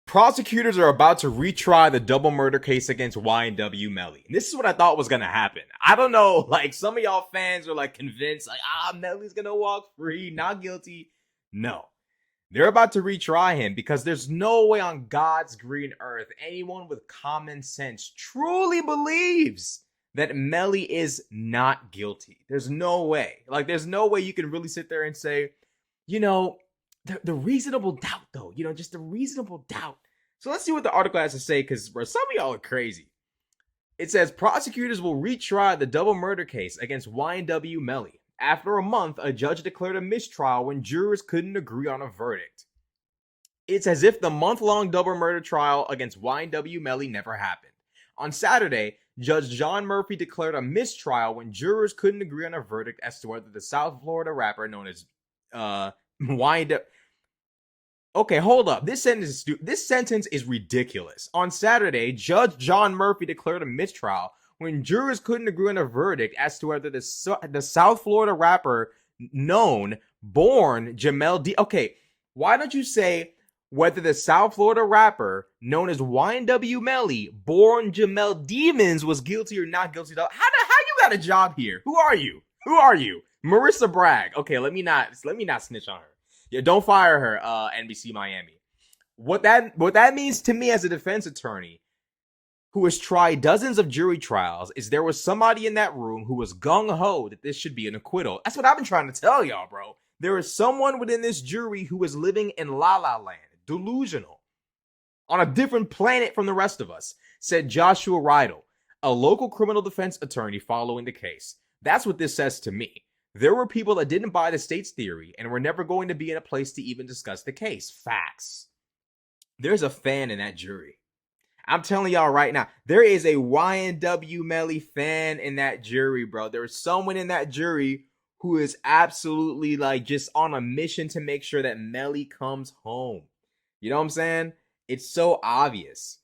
Prosecutors are about to retry the double murder case against YNW Melly. And this is what I thought was gonna happen. I don't know, like some of y'all fans are like convinced, like, Melly's gonna walk free, not guilty. No. They're about to retry him because there's no way on God's green earth anyone with common sense truly believes that Melly is not guilty. There's no way. Like, there's no way you can really sit there and say, you know, the reasonable doubt, though, just the reasonable doubt. So let's see what the article has to say, because some of y'all are crazy. It says prosecutors will retry the double murder case against YNW Melly. After a month, a judge declared a mistrial when jurors couldn't agree on a verdict. It's as if the month-long double murder trial against YNW Melly never happened. On Saturday, Judge John Murphy declared a mistrial when jurors couldn't agree on a verdict as to whether the South Florida rapper known as YNW... Okay, hold up. This sentence is ridiculous. On Saturday, Judge John Murphy declared a mistrial when jurors couldn't agree on a verdict as to whether the South Florida rapper born Jamel D... Okay, why don't you say whether the South Florida rapper known as YNW Melly, born Jamel Demons, was guilty or not guilty? How you got a job here? Who are you? Marissa Bragg. Okay, let me not snitch on her. Yeah, don't fire her, NBC Miami. What that means to me as a defense attorney who has tried dozens of jury trials is there was somebody in that room who was gung-ho that this should be an acquittal. That's what I've been trying to tell y'all, bro. There is someone within this jury who is living in La La Land, delusional, on a different planet from the rest of us, said Joshua Rydell, a local criminal defense attorney following the case. That's what this says to me. There were people that didn't buy the state's theory and were never going to be in a place to even discuss the case. Facts. There's a fan in that jury. I'm telling y'all right now, there is a YNW Melly fan in that jury, bro. There is someone in that jury who is absolutely like just on a mission to make sure that Melly comes home. You know what I'm saying? It's so obvious.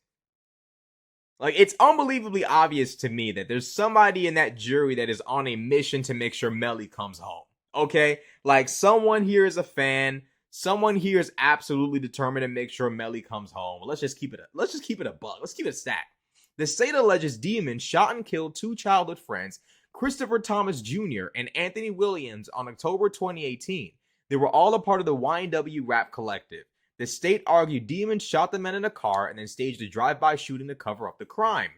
Like, it's unbelievably obvious to me that there's somebody in that jury that is on a mission to make sure Melly comes home. Okay? Like, someone here is a fan. Someone here is absolutely determined to make sure Melly comes home. Let's just keep it a buck. Let's keep it a stack. The state alleges Demon shot and killed two childhood friends, Christopher Thomas Jr. and Anthony Williams, on October 2018. They were all a part of the YNW rap collective. The state argued Demon shot the men in a car and then staged a drive-by shooting to cover up the crime.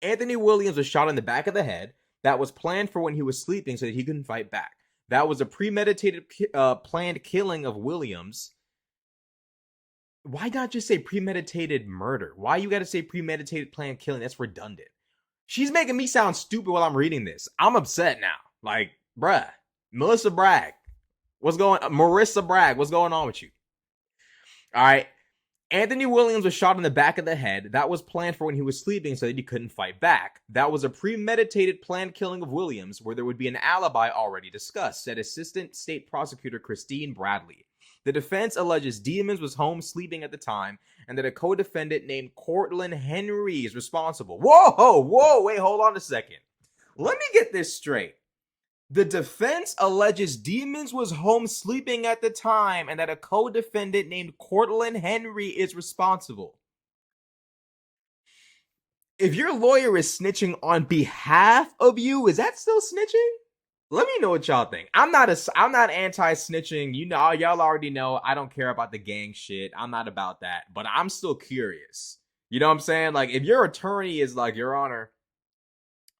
Anthony Williams was shot in the back of the head. That was planned for when he was sleeping so that he couldn't fight back. That was a premeditated, planned killing of Williams. Why not just say premeditated murder? Why you gotta say premeditated, planned killing? That's redundant. She's making me sound stupid while I'm reading this. I'm upset now. Like, bruh. Marissa Bragg, what's going on with you? All right. Anthony Williams was shot in the back of the head. That was planned for when he was sleeping so that he couldn't fight back. That was a premeditated, planned killing of Williams where there would be an alibi already discussed, said Assistant State Prosecutor Christine Bradley. The defense alleges Demons was home sleeping at the time and that a co-defendant named Cortland Henry is responsible. Whoa, wait, hold on a second. Let me get this straight. The defense alleges Demons was home sleeping at the time and that a co-defendant named Cortland Henry is responsible. If your lawyer is snitching on behalf of you, is that still snitching? Let me know what y'all think. I'm not anti-snitching. You know, y'all already know I don't care about the gang shit. I'm not about that, but I'm still curious. You know what I'm saying? Like, if your attorney is like, Your Honor,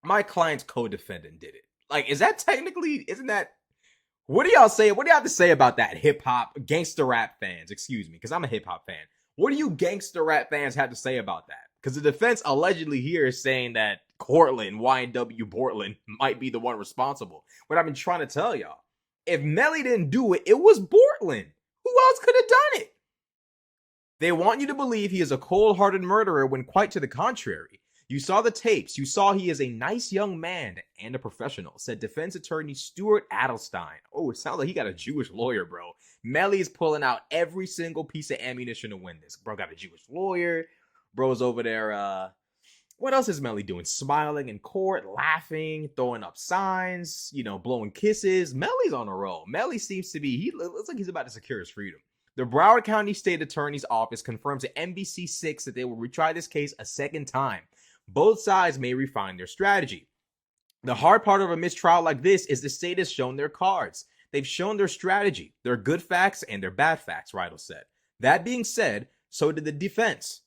my client's co-defendant did it. Like, isn't that, what do y'all say? What do y'all have to say about that, hip-hop, gangster rap fans? Excuse me, because I'm a hip-hop fan. What do you gangster rap fans have to say about that? Because the defense allegedly here is saying that YNW Portland, might be the one responsible. What I've been trying to tell y'all, if Melly didn't do it, it was Portland. Who else could have done it? They want you to believe he is a cold-hearted murderer when quite to the contrary. You saw the tapes. You saw he is a nice young man and a professional, said defense attorney Stuart Adelstein. Oh, it sounds like he got a Jewish lawyer, bro. Melly is pulling out every single piece of ammunition to win this. Bro got a Jewish lawyer. Bro's over there, what else is Melly doing? Smiling in court, laughing, throwing up signs, blowing kisses. Melly's on a roll. Melly seems to be, he looks like he's about to secure his freedom. The Broward County State Attorney's Office confirms to NBC6 that they will retry this case a second time. Both sides may refine their strategy. The hard part of a mistrial like this is the state has shown their cards. They've shown their strategy, their good facts and their bad facts, Riddle said. That being said, so did the defense.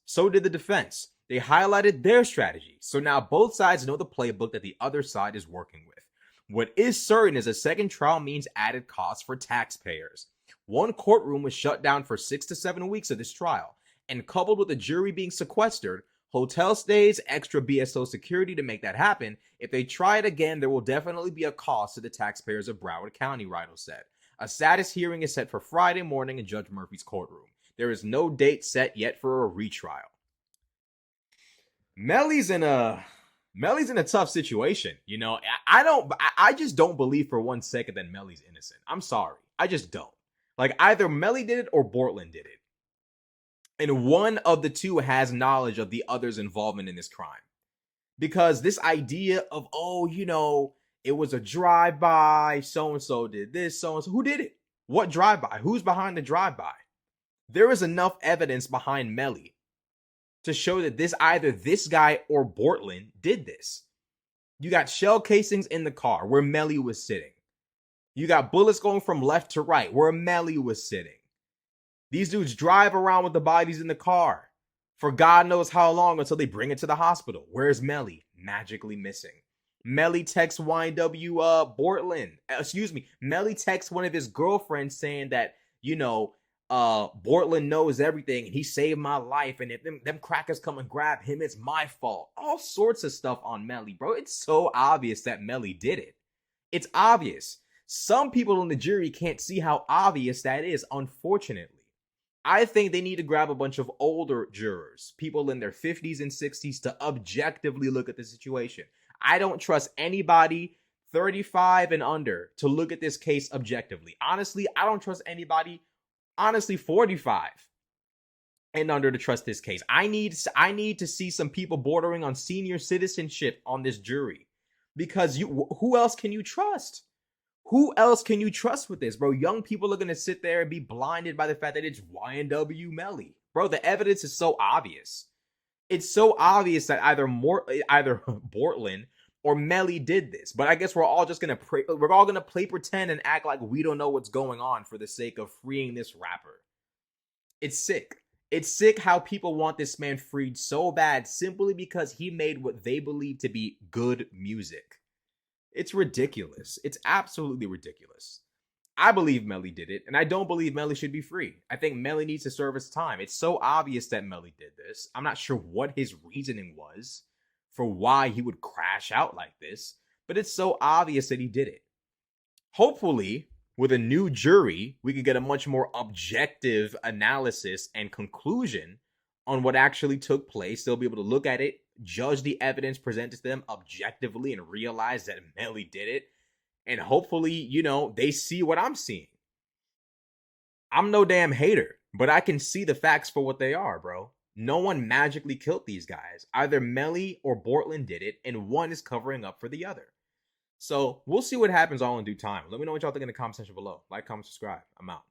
They highlighted their strategy. So now both sides know the playbook that the other side is working with. What is certain is a second trial means added costs for taxpayers. One courtroom was shut down for 6 to 7 weeks of this trial, and coupled with the jury being sequestered, hotel stays, extra BSO security to make that happen. If they try it again, there will definitely be a cost to the taxpayers of Broward County, Riddle said. A status hearing is set for Friday morning in Judge Murphy's courtroom. There is no date set yet for a retrial. Melly's in a tough situation. You know, I just don't believe for 1 second that Melly's innocent. I'm sorry. I just don't. Like, either Melly did it or Bortland did it. And one of the two has knowledge of the other's involvement in this crime. Because this idea of, oh, you know, it was a drive-by, so-and-so did this, so-and-so. Who did it? What drive-by? Who's behind the drive-by? There is enough evidence behind Melly to show that either this guy or Bortland did this. You got shell casings in the car where Melly was sitting. You got bullets going from left to right where Melly was sitting. These dudes drive around with the bodies in the car for God knows how long until they bring it to the hospital. Where's Melly? Magically missing. Melly texts YNW Bortland. Melly texts one of his girlfriends saying that, you know, Bortland knows everything and he saved my life, and if them crackers come and grab him, it's my fault. All sorts of stuff on Melly, bro. It's so obvious that Melly did it. It's obvious. Some people in the jury can't see how obvious that is, unfortunately. I think they need to grab a bunch of older jurors, people in their 50s and 60s, to objectively look at the situation. I don't trust anybody 35 and under to look at this case objectively. Honestly, I don't trust anybody 45 and under to trust this case. I need to see some people bordering on senior citizenship on this jury, because who else can you trust? Who else can you trust with this, bro? Young people are going to sit there and be blinded by the fact that it's YNW Melly. Bro, the evidence is so obvious. It's so obvious that either Bortland or Melly did this. But I guess we're all going to play pretend and act like we don't know what's going on for the sake of freeing this rapper. It's sick. It's sick how people want this man freed so bad simply because he made what they believe to be good music. It's ridiculous. It's absolutely ridiculous. I believe Melly did it, and I don't believe Melly should be free. I think Melly needs to serve his time. It's so obvious that Melly did this. I'm not sure what his reasoning was for why he would crash out like this, but it's so obvious that he did it. Hopefully, with a new jury, we could get a much more objective analysis and conclusion on what actually took place. They'll be able to look at it, judge the evidence presented to them objectively, and realize that Melly did it. And hopefully, you know, they see what I'm seeing. I'm no damn hater, but I can see the facts for what they are, bro. No one magically killed these guys. Either Melly or Bortland did it, and one is covering up for the other. So we'll see what happens all in due time. Let me know what y'all think in the comment section below. Like, comment, subscribe. I'm out.